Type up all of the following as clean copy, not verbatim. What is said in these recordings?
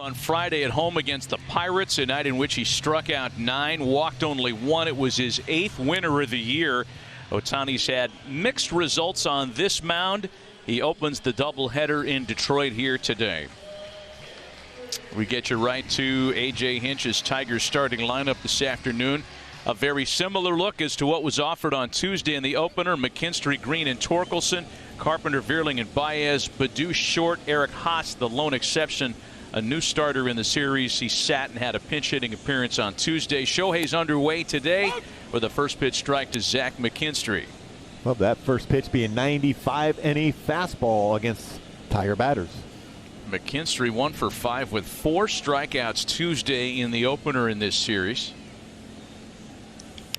on Friday at home against the Pirates, a night in which he struck out 9, walked only 1. It was his 8th winner of the year. Ohtani's had mixed results on this mound. He opens the doubleheader in Detroit here today. We get you right to A.J. Hinch's Tigers starting lineup this afternoon. A very similar look as to what was offered on Tuesday in the opener. McKinstry, Green, and Torkelson. Carpenter, Vierling, and Baez. Baddoo, Short, Eric Haas, the lone exception. A new starter in the series. He sat and had a pinch-hitting appearance on Tuesday. Shohei's underway today with a first pitch strike to Zach McKinstry. Well, that first pitch being 95 and a fastball against Tiger batters. McKinstry 1 for 5 with 4 strikeouts Tuesday in the opener in this series.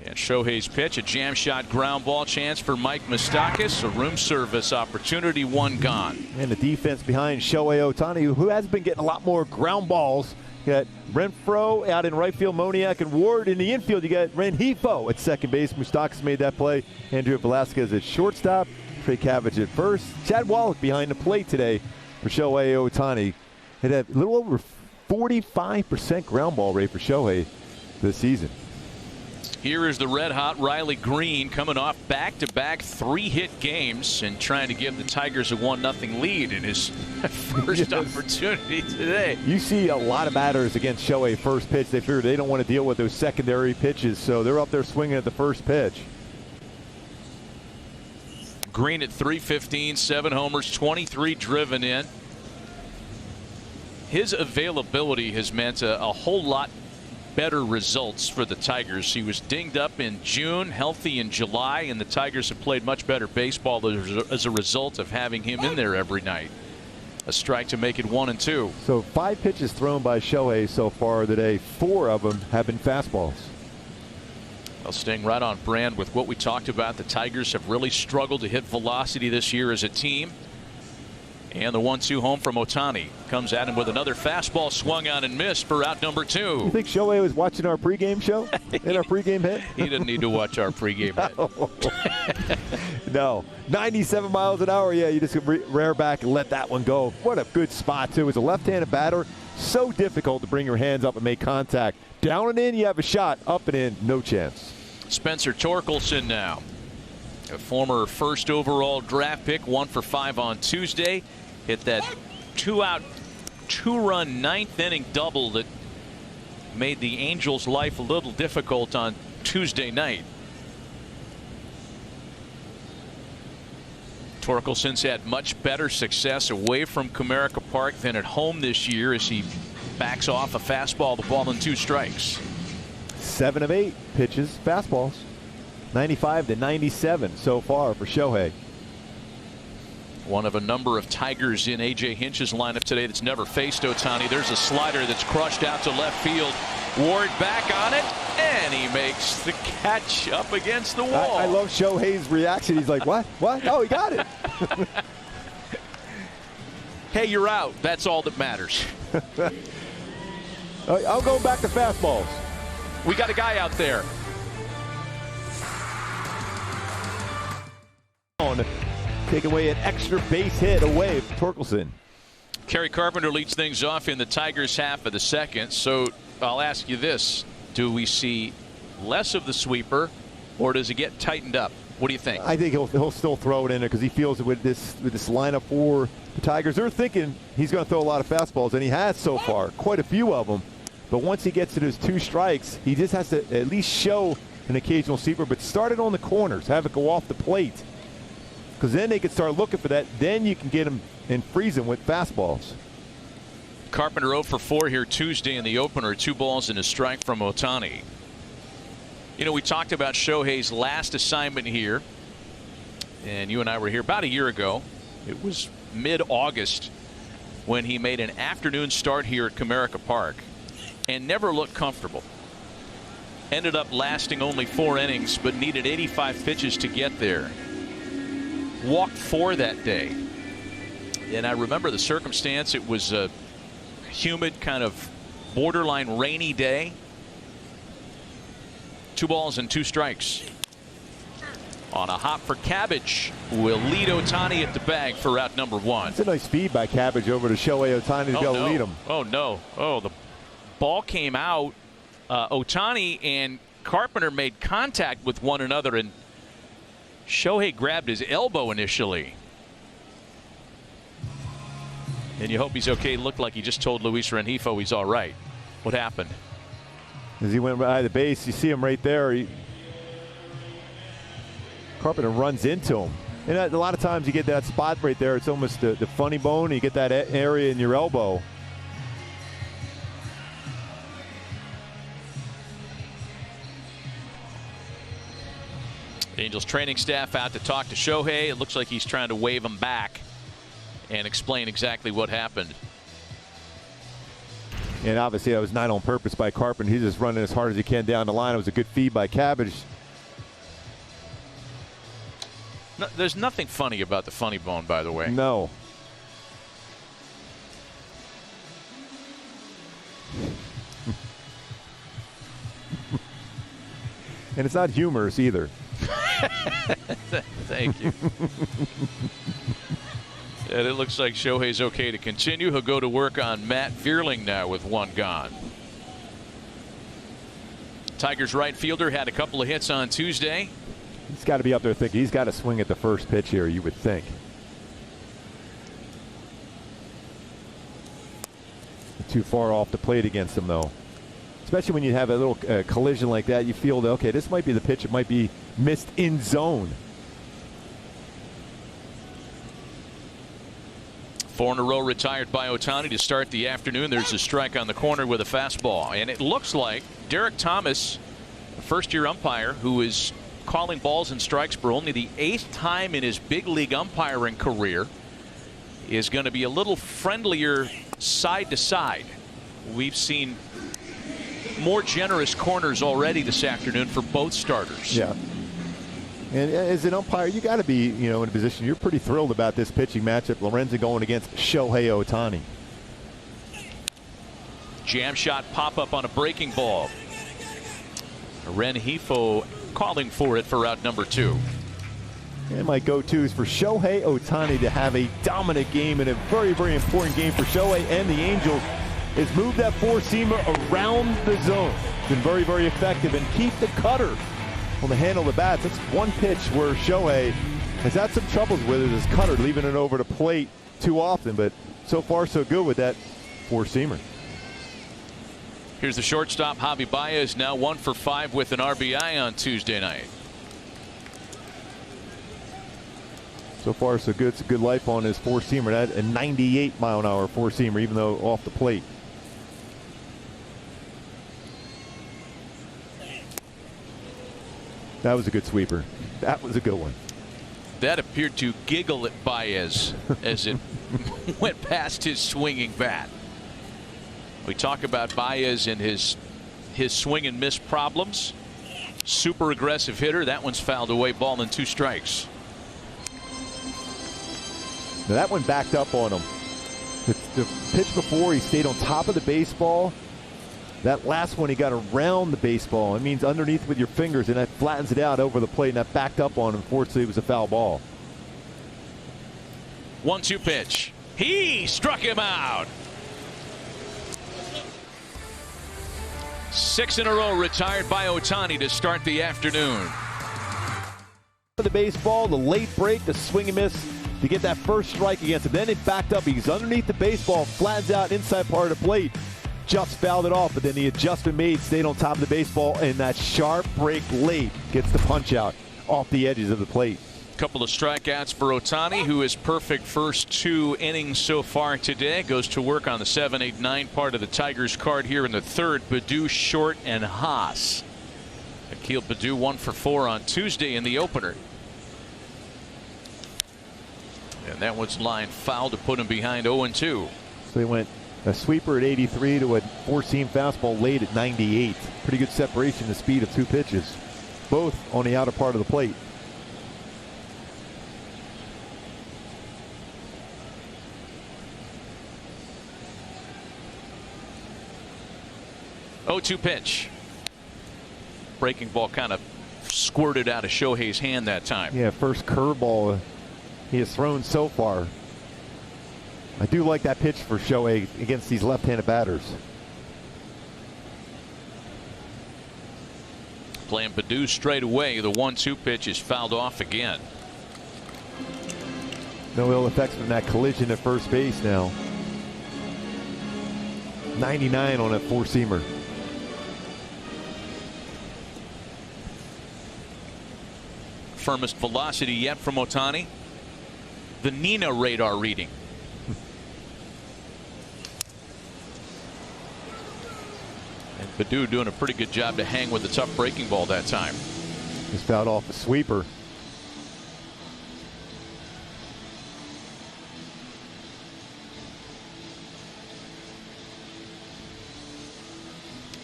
And Shohei's pitch, a jam shot ground ball chance for Mike Moustakas. A room service opportunity, 1 gone. And the defense behind Shohei Ohtani, who has been getting a lot more ground balls. You got Renfroe out in right field, Moniak and Ward in the infield. You got Rengifo at second base. Moustakas made that play. AndrewVelazquez at shortstop. Trey Cabbage at first. Chad Wallach behind the plate today for Shohei Ohtani. It had a little over 45% ground ball rate for Shohei this season. Here is the red-hot Riley Green coming off back-to-back 3-hit games and trying to give the Tigers a 1-0 lead in his first opportunity today. You see a lot of batters against Shohei first pitch. They figure they don't want to deal with those secondary pitches, so they're up there swinging at the first pitch. Green at .315, 7 homers, 23 driven in. His availability has meant a whole lot better results for the Tigers. He was dinged up in June, healthy in July, and the Tigers have played much better baseball as a result of having him in there every night. A strike to make it 1-2. So 5 pitches thrown by Shohei so far today. 4 of them have been fastballs. Well, staying right on brand with what we talked about, the Tigers have really struggled to hit velocity this year as a team. And the 1-2 home from Ohtani comes at him with another fastball swung on and missed for out number 2. You think Shohei was watching our pregame show in our pregame hit? He didn't need to watch our pregame hit. No. 97 miles an hour. Yeah, you just rear back and let that one go. What a good spot, too. As a left-handed batter, so difficult to bring your hands up and make contact. Down and in, you have a shot. Up and in, no chance. Spencer Torkelson now. A former first overall draft pick, 1 for 5 on Tuesday. Hit that 2-out, 2-run 9th inning double that made the Angels' life a little difficult on Tuesday night. Torkelson's had much better success away from Comerica Park than at home this year as he backs off a fastball, the ball, and 2 strikes. 7 of 8 pitches, fastballs. 95 to 97 so far for Shohei. One of a number of Tigers in A.J. Hinch's lineup today that's never faced Ohtani. There's a slider that's crushed out to left field. Ward back on it, and he makes the catch up against the wall. I love Shohei's reaction. He's like, what? What? Oh, he got it. Hey, you're out. That's all that matters. I'll go back to fastballs. We got a guy out there. Take away an extra base hit away from Torkelson. Kerry Carpenter leads things off in the Tigers' half of the second. So I'll ask you this. Do we see less of the sweeper, or does it get tightened up? What do you think? I think he'll still throw it in there because he feels that with this lineup for the Tigers, they're thinking he's going to throw a lot of fastballs, and he has so far, quite a few of them. But once he gets to those 2 strikes, he just has to at least show an occasional sweeper, but start it on the corners, have it go off the plate. Because then they can start looking for that. Then you can get them and freeze them with fastballs. Carpenter 0 for 4 here Tuesday in the opener. 2 balls and a strike from Ohtani. You know, we talked about Shohei's last assignment here, and you and I were here about a year ago. It was mid-August when he made an afternoon start here at Comerica Park and never looked comfortable. Ended up lasting only 4 innings, but needed 85 pitches to get there. Walked 4 that day, and I remember the circumstance. It was a humid, kind of borderline rainy day. 2 balls and 2 strikes. on a hop for Cabbage, who will lead Ohtani at the bag for route number 1. It's a nice feed by Cabbage over to Shohei Ohtani to be able to lead him. Oh, no. Oh, the ball came out. Ohtani and Carpenter made contact with one another, and Shohei grabbed his elbow initially. And you hope he's okay. Looked like he just told Luis Rengifo he's all right. What happened? As he went by the base, you see him right there. Carpenter runs into him. And a lot of times you get that spot right there. It's almost the funny bone. You get that area in your elbow. Angels training staff out to talk to Shohei. It looks like he's trying to wave him back and explain exactly what happened. And obviously that was not on purpose by Carpenter. He's just running as hard as he can down the line. It was a good feed by Cabbage. No, there's nothing funny about the funny bone, by the way. No. And it's not humorous either. Thank you. And it looks like Shohei's okay to continue. He'll go to work on Matt Vierling now with 1 gone. Tigers right fielder had a couple of hits on Tuesday. He's got to be up there thinking he's got to swing at the first pitch here, you would think. Too far off the plate against him, though. Especially when you have a little collision like that, you feel that, okay, this might be the pitch. It might be missed in zone. 4 in a row retired by Ohtani to start the afternoon. There's a strike on the corner with a fastball. And it looks like Derek Thomas, a first-year umpire who is calling balls and strikes for only the 8th time in his big league umpiring career, is going to be a little friendlier side to side. We've seen more generous corners already this afternoon for both starters. Yeah. And as an umpire, you got to be, in a position. You're pretty thrilled about this pitching matchup. Lorenzen going against Shohei Ohtani. Jam shot pop up on a breaking ball. Rengifo calling for it for route number 2. And my go-to is for Shohei Ohtani to have a dominant game, and a very, very important game for Shohei and the Angels is move that four-seamer around the zone. Been very, very effective, and keep the cutter on the handle of the bats. That's one pitch where Shohei has had some troubles with it, his cutter, leaving it over the plate too often, but so far so good with that four-seamer. Here's the shortstop, Javi Baez, now 1 for 5 with an RBI on Tuesday night. So far so good. It's a good life on his four-seamer. That a 98-mile-an-hour four-seamer, even though off the plate. That was a good sweeper. That was a good one. That appeared to giggle at Baez as it went past his swinging bat. We talk about Baez and his swing and miss problems. Super aggressive hitter. That one's fouled away. Ball and 2 strikes. Now that one backed up on him. The pitch before, he stayed on top of the baseball. That last one, he got around the baseball. It means underneath with your fingers, and that flattens it out over the plate, and that backed up on him. Unfortunately, it was a foul ball. 1-2 pitch. He struck him out. 6 in a row retired by Ohtani to start the afternoon. The baseball, the late break, the swing and miss to get that first strike against him. Then it backed up. He's underneath the baseball, flattens out inside part of the plate. Just fouled it off, but then the adjustment made, stayed on top of the baseball, and that sharp break late gets the punch out off the edges of the plate. Couple of strikeouts for Ohtani, who is perfect first 2 innings so far today. Goes to work on the 7, 8, 9 part of the Tigers card here in the third. Baddoo, Short, and Haas. Akil Baddoo 1 for 4 on Tuesday in the opener. And that one's line foul to put him behind 0-2. So they went a sweeper at 83 to a four-seam fastball late at 98. Pretty good separation, the speed of 2 pitches, both on the outer part of the plate. Oh, 2 pitch. Breaking ball kind of squirted out of Shohei's hand that time. Yeah, first curveball he has thrown so far. I do like that pitch for Shohei against these left-handed batters. Playing Baddoo straight away. The 1-2 pitch is fouled off again. No ill effects from that collision at first base now. 99 on a four-seamer. Firmest velocity yet from Ohtani. The Nina radar reading. And Baddoo doing a pretty good job to hang with the tough breaking ball that time. Just fouled off a sweeper.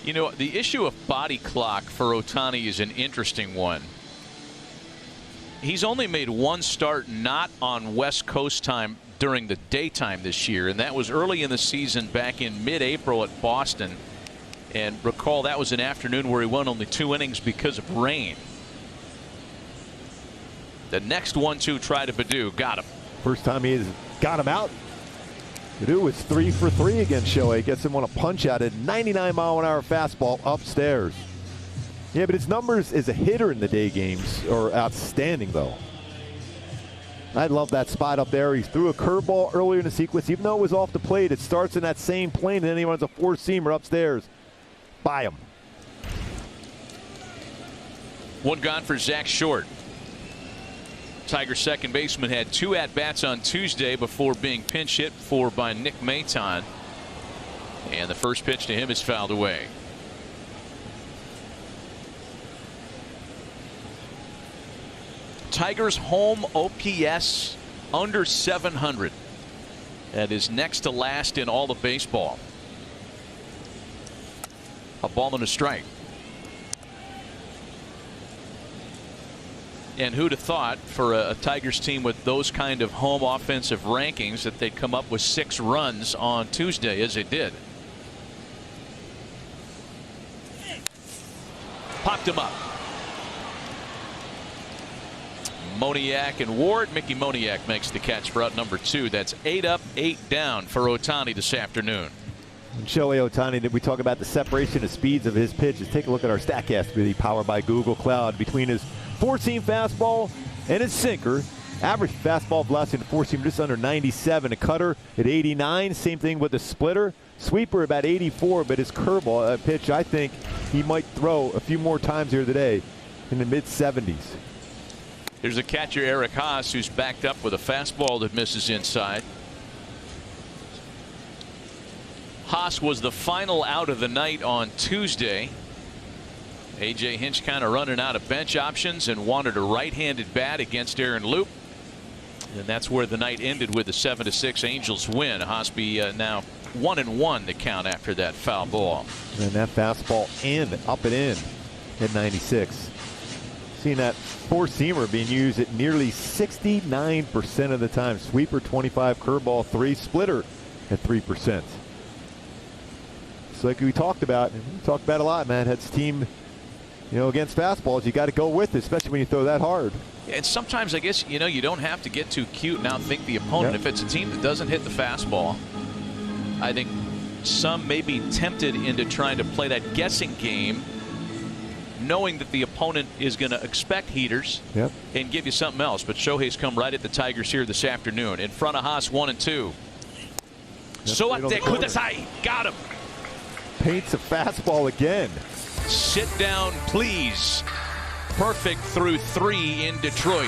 You know, the issue of body clock for Ohtani is an interesting one. He's only made one start not on West Coast time during the daytime this year, and that was early in the season back in mid-April at Boston. And recall that was an afternoon where he won only 2 innings because of rain. The next 1-2 try to Baddoo, got him. First time he has got him out. Baddoo was 3 for 3 against Shohei. Gets him on a punch out at 99-mile-an-hour fastball upstairs. Yeah, but his numbers as a hitter in the day games are outstanding, though. I love that spot up there. He threw a curveball earlier in the sequence. Even though it was off the plate, it starts in that same plane, and then he runs a four-seamer upstairs. By him. One gone for Zach Short. Tigers second baseman had 2 at-bats on Tuesday before being pinch hit for by Nick Maton. And the first pitch to him is fouled away. Tigers home OPS under 700. That is next to last in all of baseball. A ball and a strike. And who'd have thought for a Tigers team with those kind of home offensive rankings that they'd come up with 6 runs on Tuesday as they did. Popped him up. Moniak and Ward. Mickey Moniak makes the catch for out number 2. That's 8 up, 8 down for Ohtani this afternoon. And Shohei Ohtani, that we talk about the separation of speeds of his pitches. Take a look at our StatCast video powered by Google Cloud. Between his four-seam fastball and his sinker, average fastball velocity in the four-seam just under 97. A cutter at 89. Same thing with the splitter. Sweeper about 84, but his curveball pitch, I think he might throw a few more times here today in the mid-70s. Here's the catcher, Eric Haas, who's backed up with a fastball that misses inside. Haas was the final out of the night on Tuesday. A.J. Hinch kind of running out of bench options and wanted a right-handed bat against AaronLoup. And that's where the night ended with a 7-6 Angels win. Haasby now 1-1 the count after that foul ball. And that fastball in, up and in at 96. Seeing that four-seamer being used at nearly 69% of the time. Sweeper 25, curveball 3, splitter at 3%. So like we talked about, and we talked about a lot, man. That's team, you know, against fastballs, you got to go with it, especially when you throw that hard. And sometimes I guess, you know, you don't have to get too cute and outthink the opponent. Yep. If it's a team that doesn't hit the fastball, I think some may be tempted into trying to play that guessing game, knowing that the opponent is going to expect heaters. Yep. And give you something else. But Shohei's come right at the Tigers here this afternoon. In front of Haas, 1-2. Soate Kudasai. Got him. Paints a fastball again. Sit down, please. Perfect through 3 in Detroit.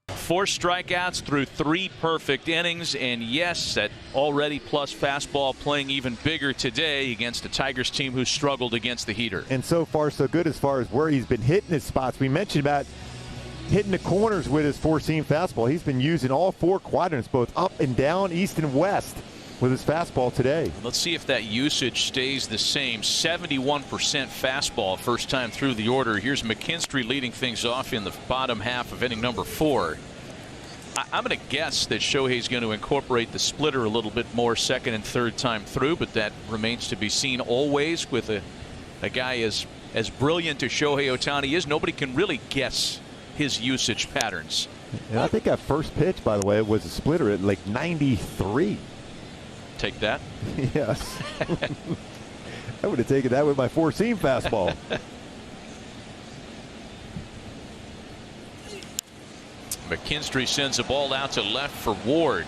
4 strikeouts through 3 perfect innings, and yes, that already plus fastball playing even bigger today against a Tigers team who struggled against the heater. And so far so good as far as where he's been hitting his spots. We mentioned about hitting the corners with his four-seam fastball. He's been using all 4 quadrants, both up and down, east and west, with his fastball today. Let's see if that usage stays the same. 71% fastball first time through the order. Here's McKinstry leading things off in the bottom half of inning number 4. I'm going to guess that Shohei's going to incorporate the splitter a little bit more second and third time through, but that remains to be seen always with a guy as as brilliant as Shohei Ohtani is, nobody can really guess his usage patterns. And I think that first pitch, by the way, was a splitter at like 93. Take that. Yes. I would have taken that with my four-seam fastball. McKinstry sends the ball out to left for Ward.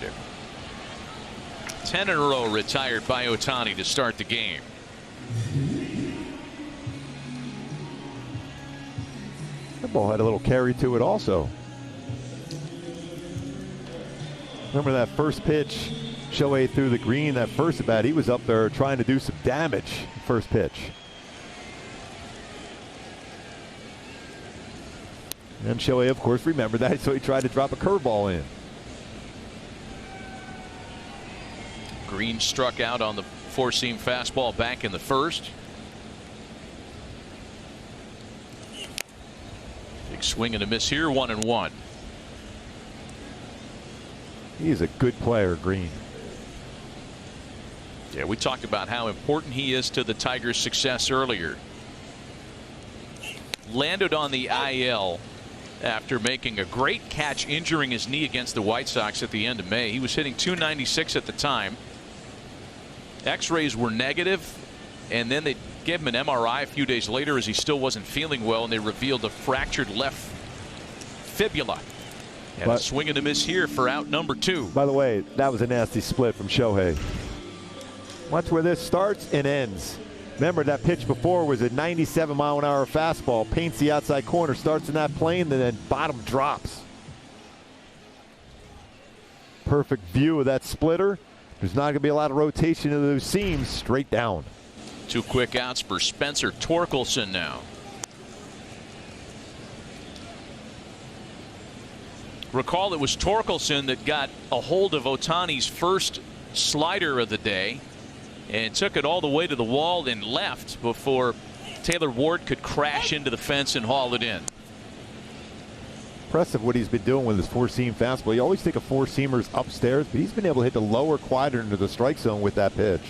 10 in a row retired by Ohtani to start the game. That ball had a little carry to it also. Remember that first pitch, Shohei threw the green, that first at bat, he was up there trying to do some damage, first pitch. And Shohei, of course, remembered that, so he tried to drop a curveball in. Green struck out on the four-seam fastball back in the first. Big swing and a miss here, 1-1. He's a good player, Green. Yeah, we talked about how important he is to the Tigers' success earlier. Landed on the IL after making a great catch, injuring his knee against the White Sox at the end of May. He was hitting .296 at the time. X-rays were negative, and then they gave him an MRI a few days later as he still wasn't feeling well, and they revealed a fractured left fibula. And a swing and a miss here for out number 2. By the way, that was a nasty split from Shohei. Watch where this starts and ends. Remember, that pitch before was a 97-mile-an-hour fastball. Paints the outside corner, starts in that plane, and then bottom drops. Perfect view of that splitter. There's not going to be a lot of rotation of those seams, straight down. 2 quick outs for Spencer Torkelson now. Recall it was Torkelson that got a hold of Ohtani's first slider of the day and took it all the way to the wall and left before TaylorWard could crash into the fence and haul it in. Impressive what he's been doing with his four-seam fastball. You always think of four-seamers upstairs, but he's been able to hit the lower quadrant into the strike zone with that pitch.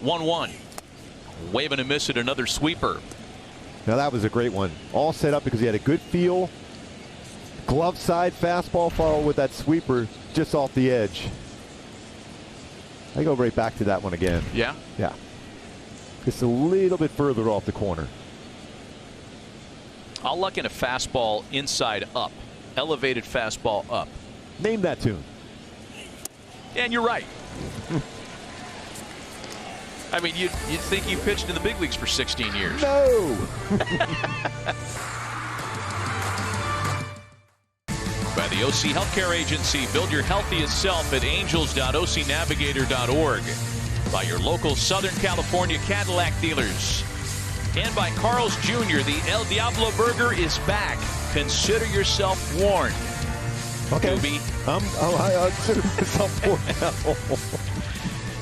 1-1. Wave and a miss at another sweeper. Now that was a great one. All set up because he had a good feel. Glove side fastball followed with that sweeper just off the edge. I go right back to that one again. Yeah? Yeah. Just a little bit further off the corner. I'll look in a fastball inside up. Elevated fastball up. Name that tune. And you're right. I mean, you'd think he pitched in the big leagues for 16 years. No! By the OC Healthcare Agency, build your healthiest self at angels.ocnavigator.org. By your local Southern California Cadillac dealers. And by Carl's Jr., the El Diablo Burger is back. Consider yourself warned. Okay. I consider myself warned now.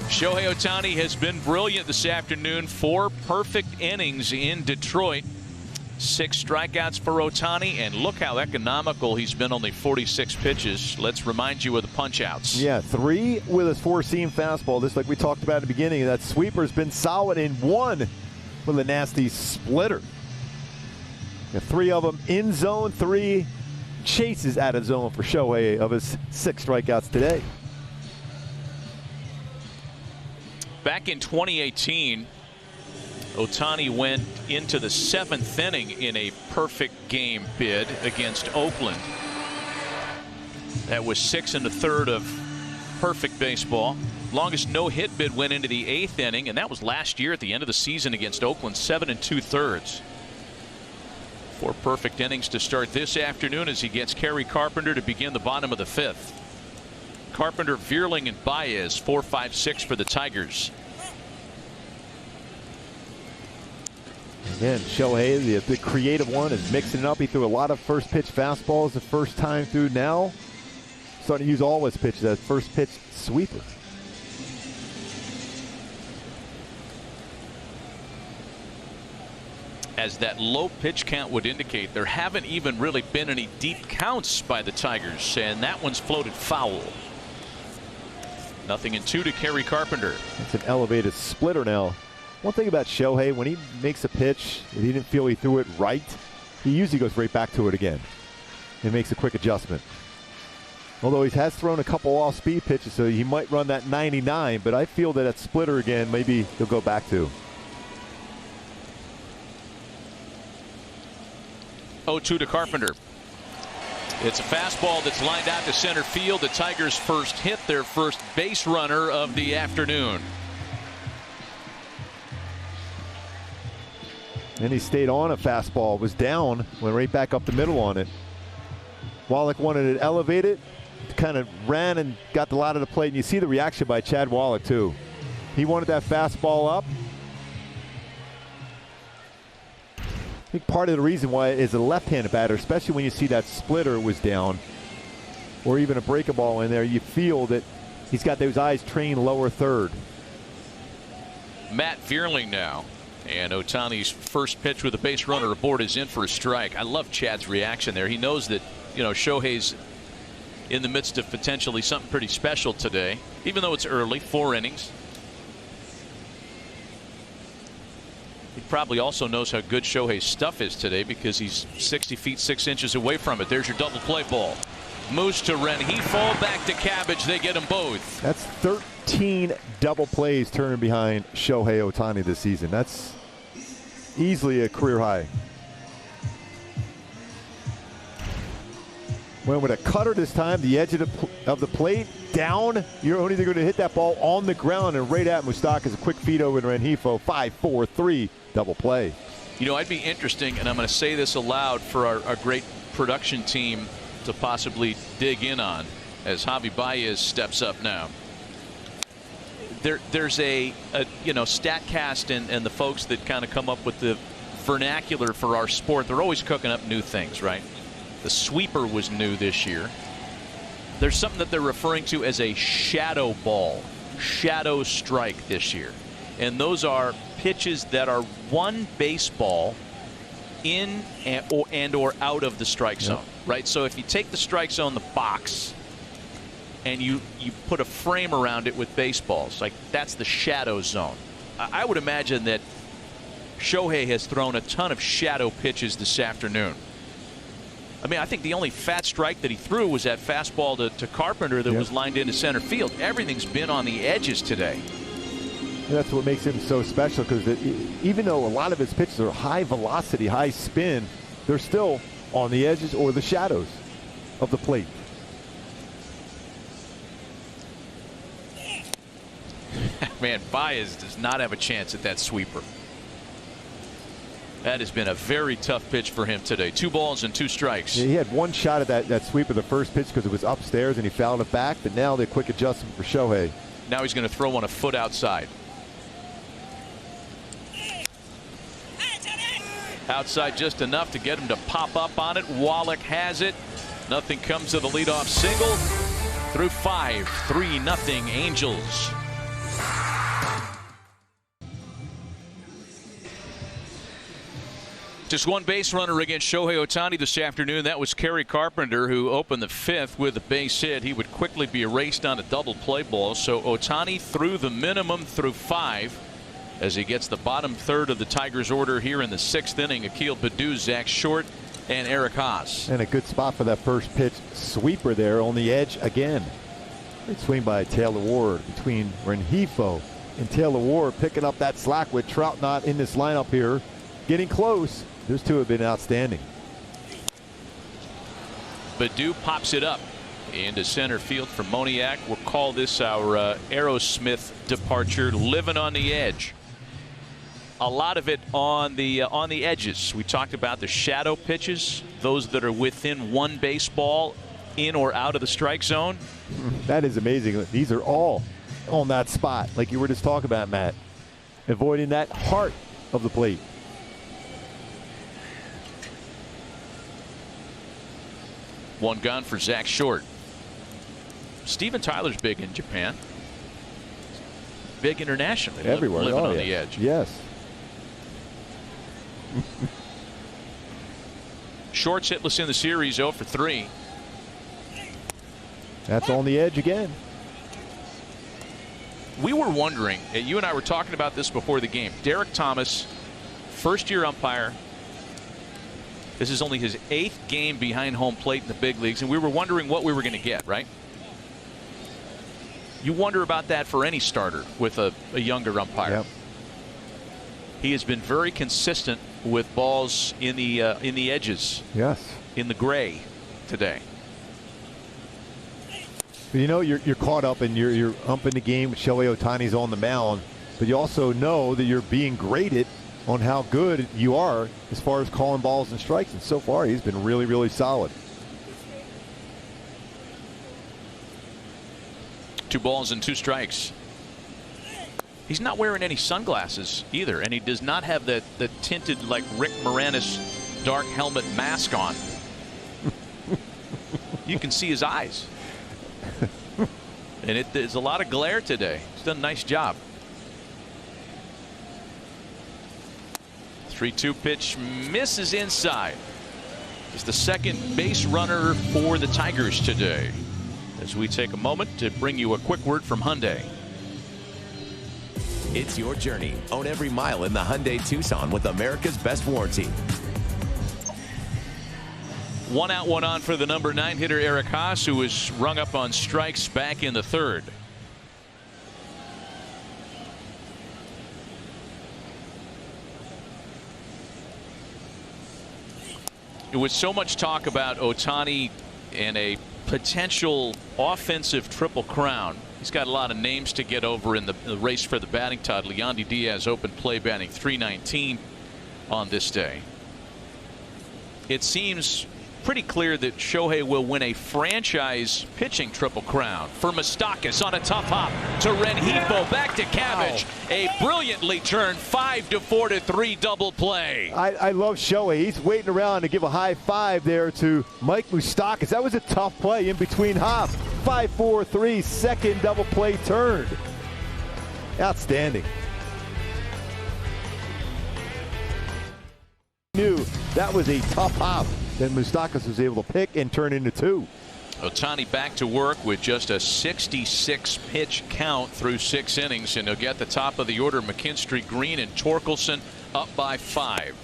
Shohei Ohtani has been brilliant this afternoon. 4 perfect innings in Detroit. 6 strikeouts for Ohtani, and look how economical he's been, only 46 pitches. Let's remind you of the punch-outs. Yeah, 3 with his four-seam fastball. Just like we talked about at the beginning, that sweeper's been solid, in 1 with a nasty splitter. 3 of them in zone, 3 chases out of zone for Shohei of his 6 strikeouts today. Back in 2018, Ohtani went into the 7th inning in a perfect game bid against Oakland. That was 6 1/3 of perfect baseball. Longest no-hit bid went into the 8th inning, and that was last year at the end of the season against Oakland, 7 2/3. 4 perfect innings to start this afternoon as he gets Kerry Carpenter to begin the bottom of the 5th. Carpenter, Vierling, and Baez, 4, 5, 6 for the Tigers. Again, Shohei, the creative one, is mixing it up. He threw a lot of first pitch fastballs the first time through. Now starting to use all his pitches as first pitch sweeper. As that low pitch count would indicate, there haven't even really been any deep counts by the Tigers, and that one's floated foul. 0-2 to Kerry Carpenter. It's an elevated splitter now. One thing about Shohei, when he makes a pitch, if he didn't feel he threw it right, he usually goes right back to it again and makes a quick adjustment. Although he has thrown a couple off-speed pitches, so he might run that 99, but I feel that splitter again, maybe he'll go back to. 0-2 to Carpenter. It's a fastball that's lined out to center field. The Tigers' first hit, their first base runner of the afternoon. And he stayed on a fastball, was down, went right back up the middle on it. Wallach wanted it elevated, kind of ran and got a lot of the plate, and you see the reaction by Chad Wallach too. He wanted that fastball up. I think part of the reason why is a left-handed batter, especially when you see that splitter was down, or even a breaker ball in there, you feel that he's got those eyes trained lower third. Matt Vierling now. And Ohtani's first pitch with a base runner aboard is in for a strike. I love Chad's reaction there. He knows that, Shohei's in the midst of potentially something pretty special today, even though it's early, 4 innings. He probably also knows how good Shohei's stuff is today because he's 60 feet 6 inches away from it. There's your double play ball. Moves to Renfroe, back to Cabbage. They get them both. That's 13 double plays turning behind Shohei Ohtani this season. That's easily a career high. Went with a cutter this time, the edge of the plate, down. You're only going to hit that ball on the ground and right at Moustakas. A quick feed over to Renfroe. 5-4-3 double play. I'd be interesting, and I'm going to say this aloud for our great production team to possibly dig in on as Javi Baez steps up now. There's a StatCast and the folks that kind of come up with the vernacular for our sport. They're always cooking up new things, right? The sweeper was new this year. There's something that they're referring to as a shadow ball, shadow strike this year. And those are pitches that are one baseball in and or out of the strike zone, right? So if you take the strike zone, the box, and you put a frame around it with baseballs, like that's the shadow zone. I would imagine that Shohei has thrown a ton of shadow pitches this afternoon. I mean, I think the only fat strike that he threw was that fastball to Carpenter that was lined into center field. Everything's been on the edges today. That's what makes him so special, because even though a lot of his pitches are high velocity, high spin, they're still on the edges or the shadows of the plate. Man, Baez does not have a chance at that sweeper. That has been a very tough pitch for him today. 2 balls and 2 strikes. Yeah, he had one shot at that sweeper the first pitch because it was upstairs and he fouled it back, but now the quick adjustment for Shohei. Now he's going to throw one a foot outside. Outside just enough to get him to pop up on it. Wallach has it. Nothing comes to the leadoff single. Through 5, 3-0 Angels. Just one base runner against Shohei Ohtani this afternoon. That was Kerry Carpenter, who opened the 5th with a base hit. He would quickly be erased on a double play ball. So Ohtani threw the minimum through 5 as he gets the bottom third of the Tigers' order here in the 6th inning. Akil Baddoo, Zach Short, and Eric Haas. And a good spot for that first pitch sweeper there on the edge again. Great swing by TaylorWard between Renfroe and TaylorWard, picking up that slack with Trout not in this lineup here. Getting close. Those two have been outstanding. Baddoo pops it up into center field for Moniak. We'll call this our Aerosmith departure, living on the edge. A lot of it on the edges. We talked about the shadow pitches, those that are within one baseball, in or out of the strike zone. That is amazing. These are all on that spot, like you were just talking about, Matt. Avoiding that heart of the plate. One gone for Zach Short. Steven Tyler's big in Japan. Big internationally. Everywhere. Living on the edge. Yes. Short's hitless in the series, 0 for 3. That's on the edge again. We were wondering, you and I were talking about this before the game. Derek Thomas, first-year umpire. This is only his 8th game behind home plate in the big leagues, and we were wondering what we were going to get, right? You wonder about that for any starter with a younger umpire. Yep. He has been very consistent with balls in the edges. Yes. In the gray today. You know, you're caught up and you're umping the game with Shohei on the mound, but you also know that you're being graded on how good you are as far as calling balls and strikes, and so far he's been really, really solid. 2 balls and 2 strikes. He's not wearing any sunglasses either, and he does not have the tinted, like Rick Moranis dark helmet mask on. You can see his eyes. And there's a lot of glare today. He's done a nice job. 3-2 pitch misses inside. He's the second base runner for the Tigers today. As we take a moment to bring you a quick word from Hyundai. It's your journey. Own every mile in the Hyundai Tucson with America's best warranty. 1 out, 1 on for the number 9 hitter Eric Haas, who was rung up on strikes back in the 3rd. There was so much talk about Ohtani and a potential offensive triple crown. He's got a lot of names to get over in the race for the batting title. Yandy Diaz open play batting .319 on this day. It seems pretty clear that Shohei will win a franchise pitching triple crown. For Moustakas on a tough hop to Renfroe, back to Cabbage. Wow. A brilliantly turned 5-4-3 double play. I love Shohei. He's waiting around to give a high five there to Mike Moustakas. That was a tough play in between hops. 5-4-3 second double play turned. Outstanding. Knew that was a tough hop that Moustakas was able to pick and turn into 2. Ohtani back to work with just a 66 pitch count through 6 innings, and he'll get the top of the order. McKinstry, Green, and Torkelson up by 5.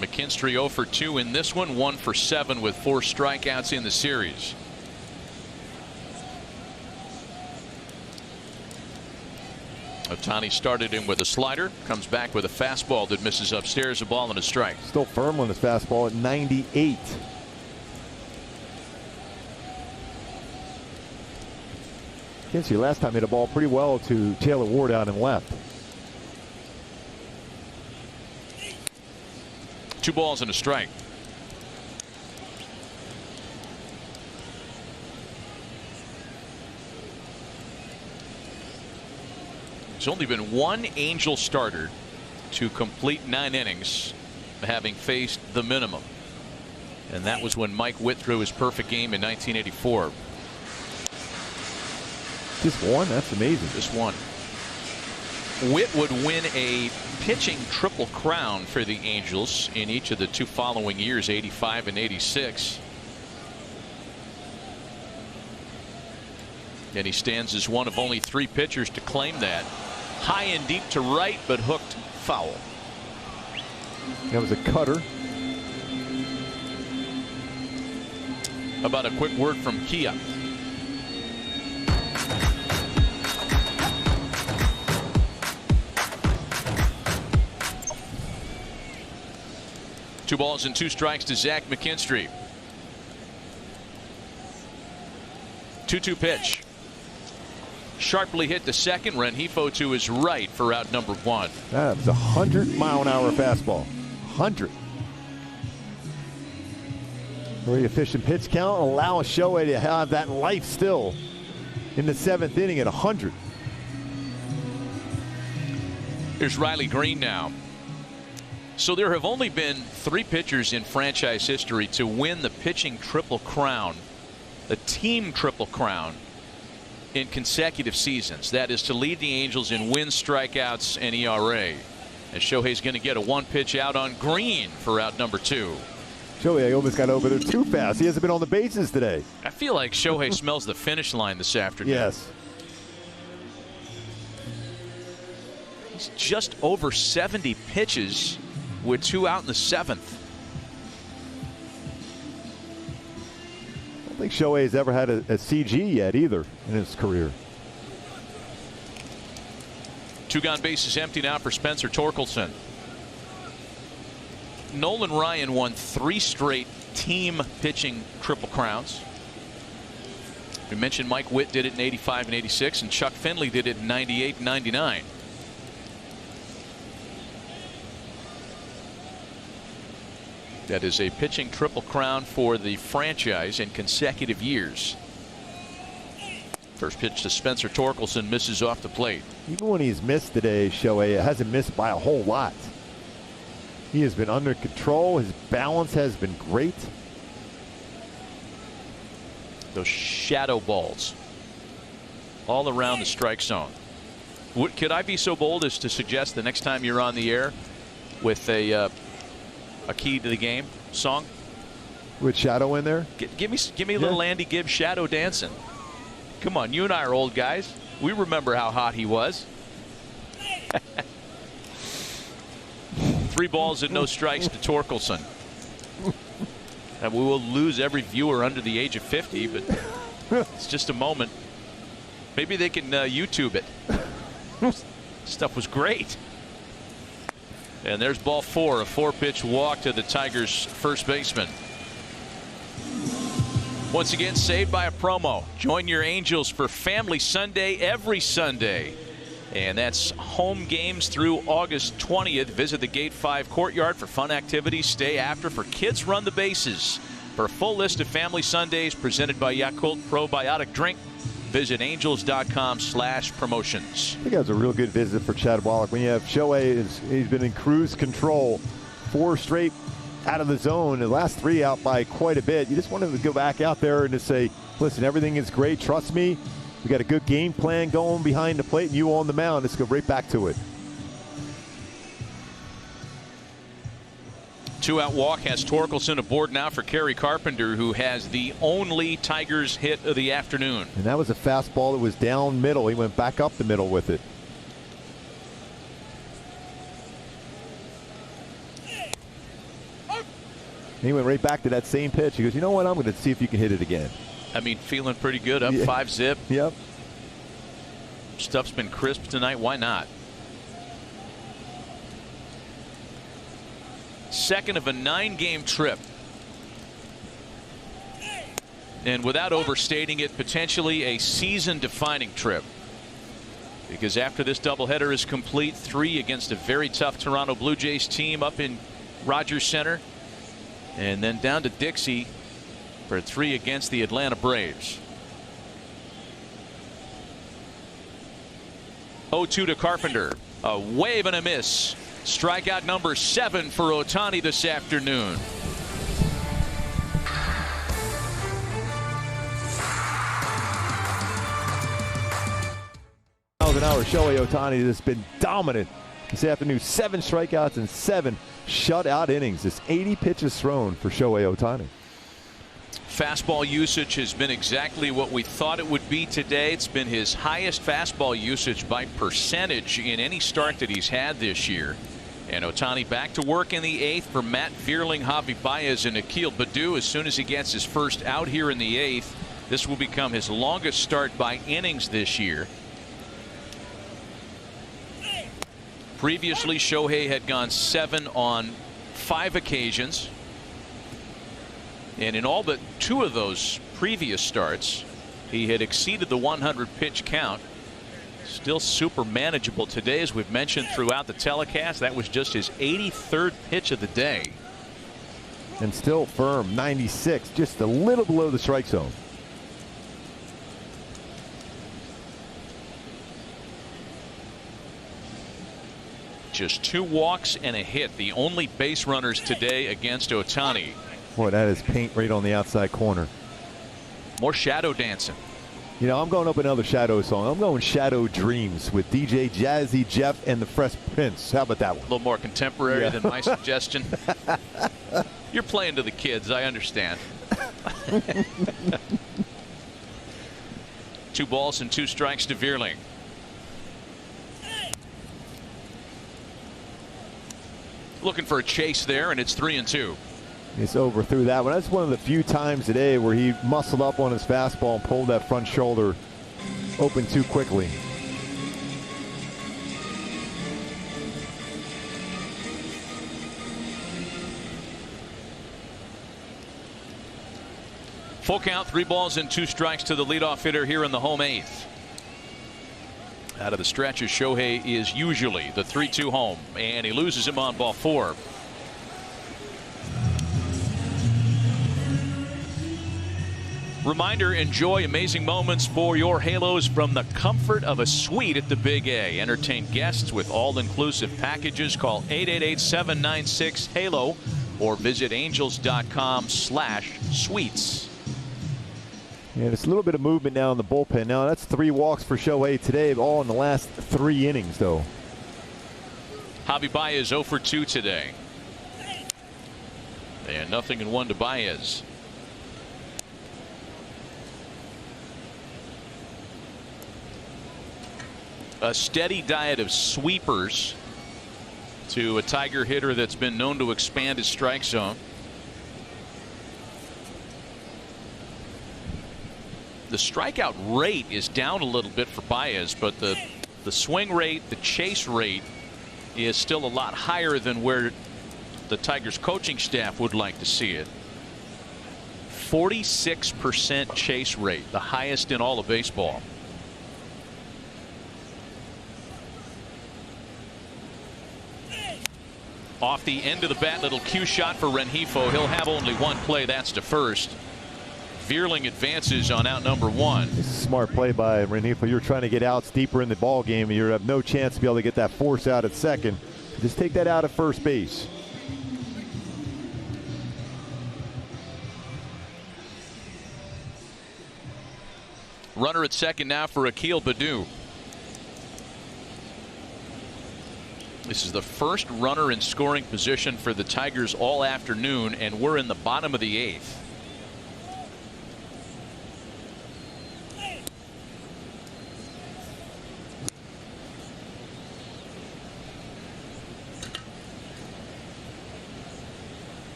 McKinstry 0 for 2 in this one, 1 for 7 with 4 strikeouts in the series. Ohtani started in with a slider, comes back with a fastball that misses upstairs, a ball and a strike. Still firm on his fastball at 98. Can't see last time hit a ball pretty well to TaylorWard out in left. 2 balls and a strike. There's only been one Angel starter to complete 9 innings having faced the minimum, and that was when Mike Witt threw his perfect game in 1984. Just one? That's amazing. Just one. Witt would win a pitching triple crown for the Angels in each of the 2 following years, 85 and 86. And he stands as one of only 3 pitchers to claim that. High and deep to right, but hooked foul. That was a cutter. How about a quick word from Kia? Two balls and 2 strikes to Zach McKinstry. 2-2 pitch. Sharply hit the second. Renfroe to his right for out number 1. That was a 100-mile-an-hour fastball. 100. Very efficient pitch count, allowing Shohei to have that life still in the 7th inning at 100. Here's Riley Green now. So there have only been 3 pitchers in franchise history to win the pitching triple crown, the team triple crown, in consecutive seasons. That is to lead the Angels in wins, strikeouts, and ERA. And Shohei's going to get a 1-pitch out on Green for out number 2. Shohei almost got over there too fast. He hasn't been on the bases today. I feel like Shohei smells the finish line this afternoon. Yes. He's just over 70 pitches with 2 out in the 7th. I don't think Shohei has ever had a CG yet either in his career. 2 gone, bases empty now for Spencer Torkelson. Nolan Ryan won 3 straight team pitching triple crowns. We mentioned Mike Witt did it in '85 and '86, and Chuck Finley did it in '98 and '99. That is a pitching triple crown for the franchise in consecutive years. First pitch to Spencer Torkelson, misses off the plate. Even when he's missed today, Shohei hasn't missed by a whole lot. He has been under control. His balance has been great. Those shadow balls all around the strike zone. Could I be so bold as to suggest the next time you're on the air with a key to the game song? With shadow in there? Give me a little Andy Gibbs shadow dancing. Come on, you and I are old guys. We remember how hot he was. 3 balls and no strikes to Torkelson. And we will lose every viewer under the age of 50, but it's just a moment. Maybe they can YouTube it. Stuff was great. And there's ball 4, a 4-pitch walk to the Tigers' first baseman. Once again, saved by a promo. Join your Angels for Family Sunday every Sunday. And that's home games through August 20th. Visit the Gate 5 courtyard for fun activities. Stay after for Kids Run the Bases. For a full list of Family Sundays presented by Yakult Probiotic Drink, visit angels.com/promotions. I think that was a real good visit for Chad Wallach. When you have Shohei, he's been in cruise control, 4 straight out of the zone, the last 3 out by quite a bit. You just want him to go back out there and to say, listen, everything is great. Trust me. We got a good game plan going behind the plate, and you on the mound. Let's go right back to it. 2-out walk has Torkelson aboard now for Kerry Carpenter, who has the only Tigers hit of the afternoon. And that was a fastball that was down middle. He went back up the middle with it. He went right back to that same pitch. He goes, you know what? I'm going to see if you can hit it again. I mean, feeling pretty good, up 5-zip. Yep. Stuff's been crisp tonight. Why not? Second of a 9-game trip. And without overstating it, potentially a season-defining trip. Because after this doubleheader is complete, 3 against a very tough Toronto Blue Jays team up in Rogers Center. And then down to Dixie for 3 against the Atlanta Braves. 0-2 to Carpenter. A wave and a miss. Strikeout number 7 for Ohtani this afternoon. An hour. Shohei has been dominant this afternoon. 7 strikeouts and 7 shutout innings. It's 80 pitches thrown for Shohei Ohtani. Fastball usage has been exactly what we thought it would be today. It's been his highest fastball usage by percentage in any start that he's had this year. And Ohtani back to work in the 8th for Matt Vierling, Javi Baez, and Akil Baddoo. As soon as he gets his first out here in the 8th, this will become his longest start by innings this year. Previously, Shohei had gone 7 on 5 occasions. And in all but 2 of those previous starts, he had exceeded the 100 pitch count. Still super manageable today, as we've mentioned throughout the telecast. That was just his 83rd pitch of the day. And still firm, 96, just a little below the strike zone. Just 2 walks and a hit, the only base runners today against Ohtani. Boy, that is paint right on the outside corner. More shadow dancing. You know, I'm going up another Shadow song. I'm going Shadow Dreams with DJ Jazzy Jeff and the Fresh Prince. How about that one? A little more contemporary than my suggestion. You're playing to the kids, I understand. 2 balls and 2 strikes to Veerling. Looking for a chase there, and it's 3-2. It's over through that one. That's one of the few times today where he muscled up on his fastball and pulled that front shoulder open too quickly. Full count, 3 balls and 2 strikes to the leadoff hitter here in the home 8th. Out of the stretches, Shohei is usually the 3-2 home, and he loses him on ball 4. Reminder, enjoy amazing moments for your Halos from the comfort of a suite at the Big A. Entertain guests with all-inclusive packages. Call 888-796-HALO or visit angels.com/suites. And it's a little bit of movement now in the bullpen. Now that's 3 walks for Shohei today, all in the last 3 innings, though. Javi Baez 0 for 2 today. And 0-1 to Baez. A steady diet of sweepers to a Tiger hitter that's been known to expand his strike zone. The strikeout rate is down a little bit for Baez, but the swing rate, the chase rate is still a lot higher than where the Tigers coaching staff would like to see it. 46% chase rate, the highest in all of baseball. Off the end of the bat, little cue shot for Rengifo. He'll have only 1 play. That's to first. Veerling advances on out number 1. This is a smart play by Rengifo. You're trying to get outs deeper in the ball game, and you have no chance to be able to get that force out at second. Just take that out at first base. Runner at second now for Akil Baddoo. This is the first runner in scoring position for the Tigers all afternoon, and we're in the bottom of the 8th.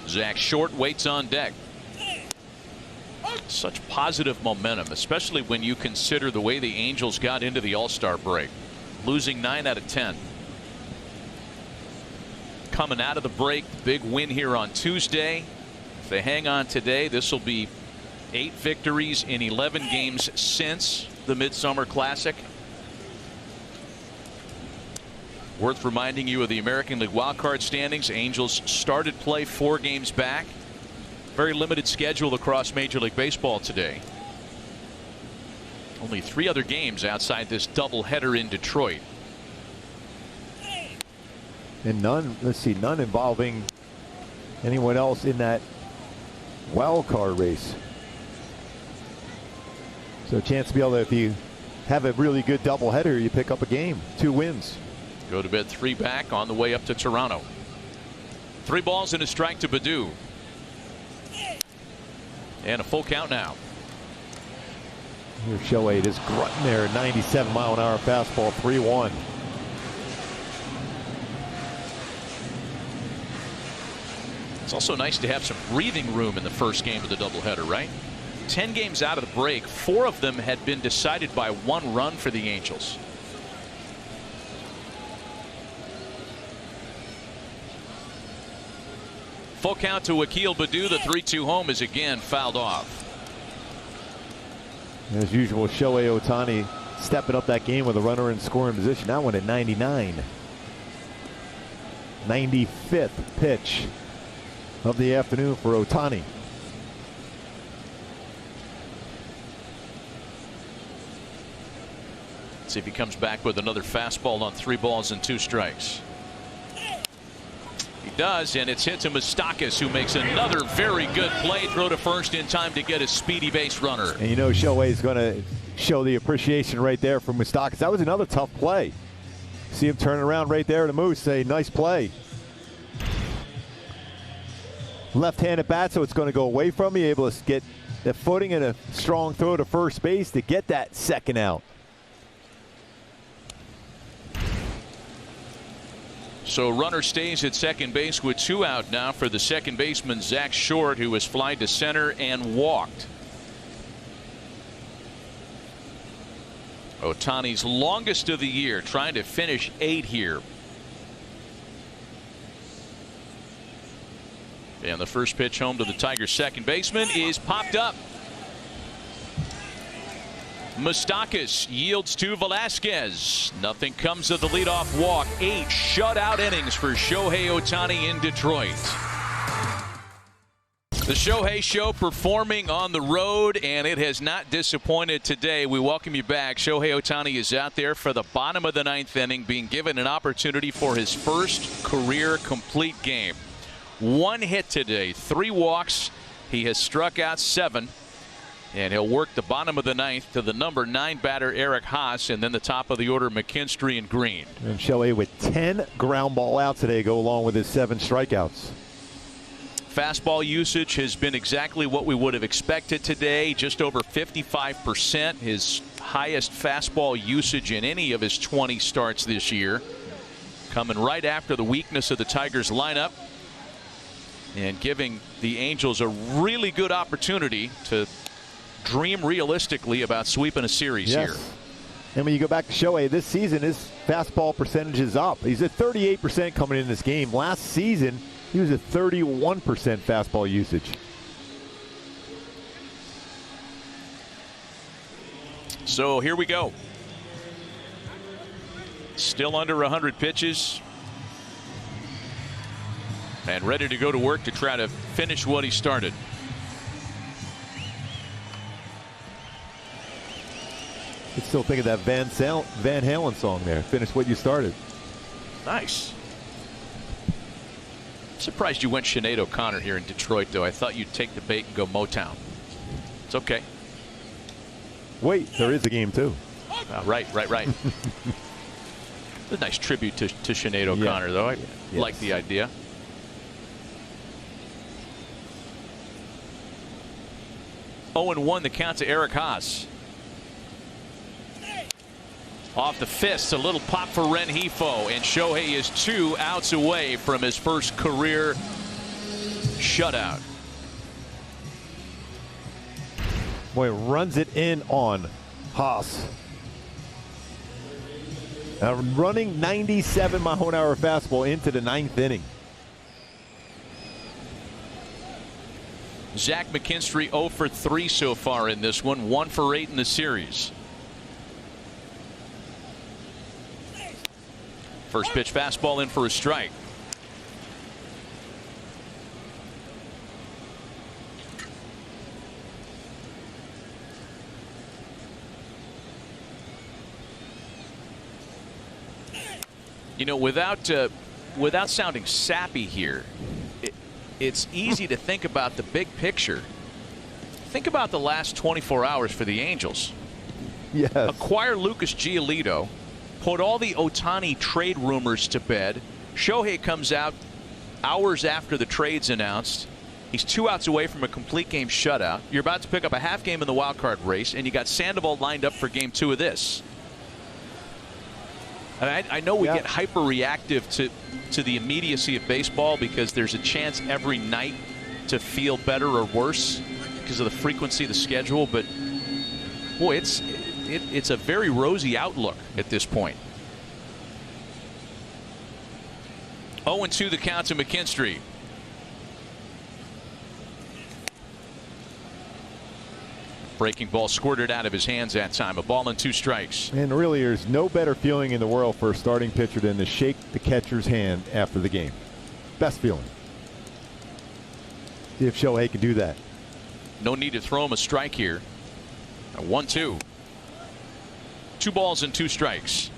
Zach Short waits on deck. Such positive momentum, especially when you consider the way the Angels got into the All-Star break, losing 9 out of 10. Coming out of the break, big win here on Tuesday. If they hang on today, this will be 8 victories in 11 games since the Midsummer Classic. Worth reminding you of the American League wildcard standings. Angels started play 4 games back. Very limited schedule across Major League Baseball today. Only 3 other games outside this doubleheader in Detroit. And none, let's see, none involving anyone else in that wild card race. So a chance to be able to, if you have a really good doubleheader, you pick up a game, 2 wins. Go to bed 3 back on the way up to Toronto. 3 balls and a strike to Baddoo. And a full count now. Here's Shohei just grunting there, 97-mile-an-hour fastball, 3-1. It's also nice to have some breathing room in the first game of the doubleheader, right? 10 games out of the break, 4 of them had been decided by 1 run for the Angels. Full count to Akil Baddoo. The 3-2 home is again fouled off. As usual, Shohei Ohtani stepping up that game with a runner in scoring position. That one at 99. 95th pitch of the afternoon for Ohtani. See if he comes back with another fastball on 3 balls and 2 strikes. He does, and it's hit to Moustakas, who makes another very good play. Throw to first in time to get a speedy base runner. And you know Shohei's going to show the appreciation right there from Moustakas. That was another tough play. See him turn around right there to Moose, say, nice play. Left-handed bat, so it's going to go away from you, able to get the footing and a strong throw to first base to get that second out. So runner stays at second base with 2 out now for the second baseman, Zach Short, who was flied to center and walked. Ohtani's longest of the year, trying to finish 8 here. And the first pitch home to the Tigers' second baseman is popped up. Moustakas yields to Velazquez. Nothing comes of the leadoff walk. 8 shutout innings for Shohei Ohtani in Detroit. The Shohei Show performing on the road, and it has not disappointed today. We welcome you back. Shohei Ohtani is out there for the bottom of the 9th inning, being given an opportunity for his first career complete game. 1 hit today, 3 walks. He has struck out 7. And he'll work the bottom of the 9th to the number 9 batter, Eric Haas, and then the top of the order, McKinstry and Green. And Shohei with 10 ground ball outs today, go along with his 7 strikeouts. Fastball usage has been exactly what we would have expected today, just over 55%, his highest fastball usage in any of his 20 starts this year. Coming right after the weakness of the Tigers lineup and giving the Angels a really good opportunity to dream realistically about sweeping a series here. And when you go back to Shohei, this season his fastball percentage is up. He's at 38% coming in this game. Last season he was at 31% fastball usage. So here we go. Still under 100 pitches. And ready to go to work to try to finish what he started. I still think of that Van Halen song there. Finish what you started. Nice. Surprised you went Sinead O'Connor here in Detroit, though. I thought you'd take the bait and go Motown. It's okay. Wait, there is a game too. Right. A nice tribute to Sinead O'Connor, though. I like the idea. Oh, 0-1 the count to Eric Haas. Off the fist, a little pop for Renfroe, and Shohei is 2 outs away from his first career shutout. Boy, runs it in on Haas. A running 97-mile-an-hour fastball into the 9th inning. Zach McKinstry 0 for 3 so far in this one, 1 for 8 in the series. First pitch fastball in for a strike. You know, without sounding sappy here, it's easy to think about the big picture. Think about the last 24 hours for the Angels. Yes. Acquire Lucas Giolito. Put all the Ohtani trade rumors to bed. Shohei comes out hours after the trade's announced. He's 2 outs away from a complete game shutout. You're about to pick up a half game in the wild card race, and you got Sandoval lined up for game 2 of this. And I know we get hyper reactive to the immediacy of baseball because there's a chance every night to feel better or worse because of the frequency of the schedule. But boy, it's a very rosy outlook at this point. 0-2 the count to McKinstry. Breaking ball squirted out of his hands that time. A ball and 2 strikes. And really, there's no better feeling in the world for a starting pitcher than to shake the catcher's hand after the game. Best feeling. See if Shohei can do that. No need to throw him a strike here. A 1-2. 2 balls and 2 strikes.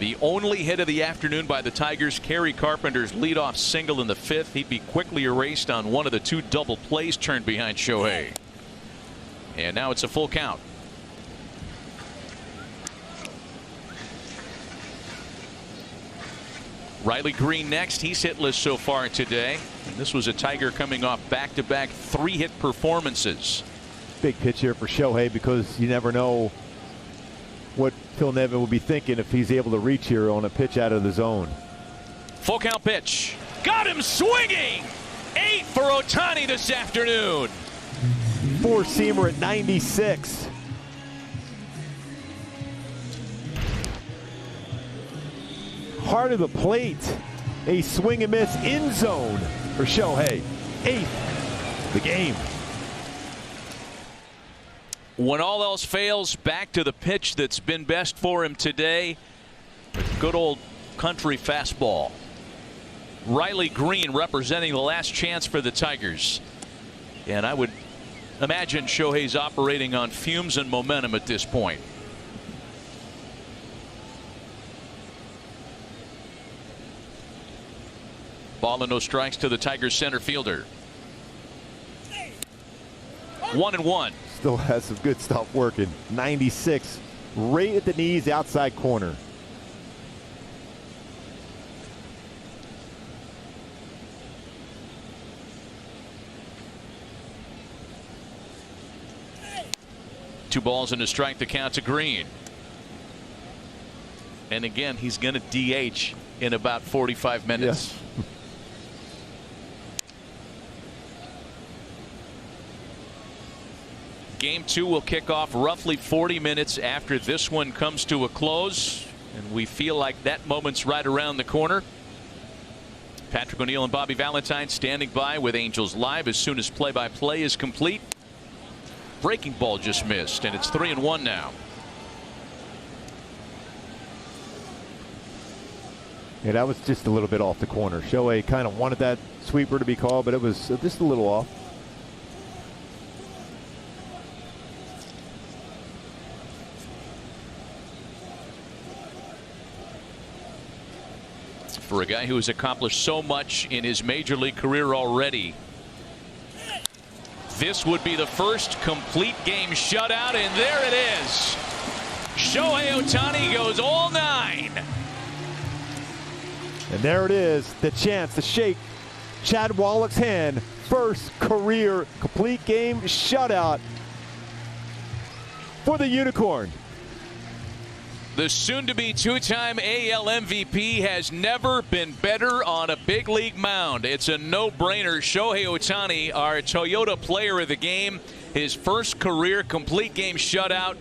The only hit of the afternoon by the Tigers, Kerry Carpenter's leadoff single in the 5th. He'd be quickly erased on one of the 2 double plays turned behind Shohei. And now it's a full count. Riley Green next. He's hitless so far today. And this was a Tiger coming off back-to-back 3-hit performances. Big pitch here for Shohei because you never know what Phil Nevin will be thinking if he's able to reach here on a pitch out of the zone. Full count pitch. Got him swinging. 8 for Ohtani this afternoon. 4-seamer at 96. Heart of the plate. A swing and miss in zone for Shohei. 8th the game. When all else fails, back to the pitch that's been best for him today. Good old country fastball. Riley Green representing the last chance for the Tigers. And I would imagine Shohei's operating on fumes and momentum at this point. Ball and no strikes to the Tigers center fielder. 1-1. Still has some good stuff working. 96, right at the knees, outside corner. Two balls and a strike to count to Green. And again, he's going to DH in about 45 minutes. Yes. Game 2 will kick off roughly 40 minutes after this one comes to a close, and we feel like that moment's right around the corner. Patrick O'Neill and Bobby Valentine standing by with Angels Live as soon as play-by-play is complete. Breaking ball just missed, and it's 3-1 now. Yeah, that was just a little bit off the corner. Shohei kind of wanted that sweeper to be called, but it was just a little off. For a guy who has accomplished so much in his major league career already, this would be the first complete game shutout, and there it is. Shohei Ohtani goes all 9. And there it is, the chance to shake Chad Wallach's hand. First career complete game shutout for the Unicorn. The soon-to-be 2-time AL MVP has never been better on a big league mound. It's a no-brainer. Shohei Ohtani, our Toyota player of the game, his first career complete game shutout.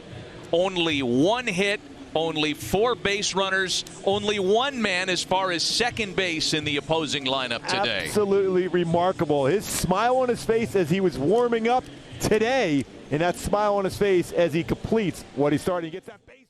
Only 1 hit, only 4 base runners, only 1 man as far as second base in the opposing lineup today. Absolutely remarkable. His smile on his face as he was warming up today, and that smile on his face as he completes what he's starting to get that base.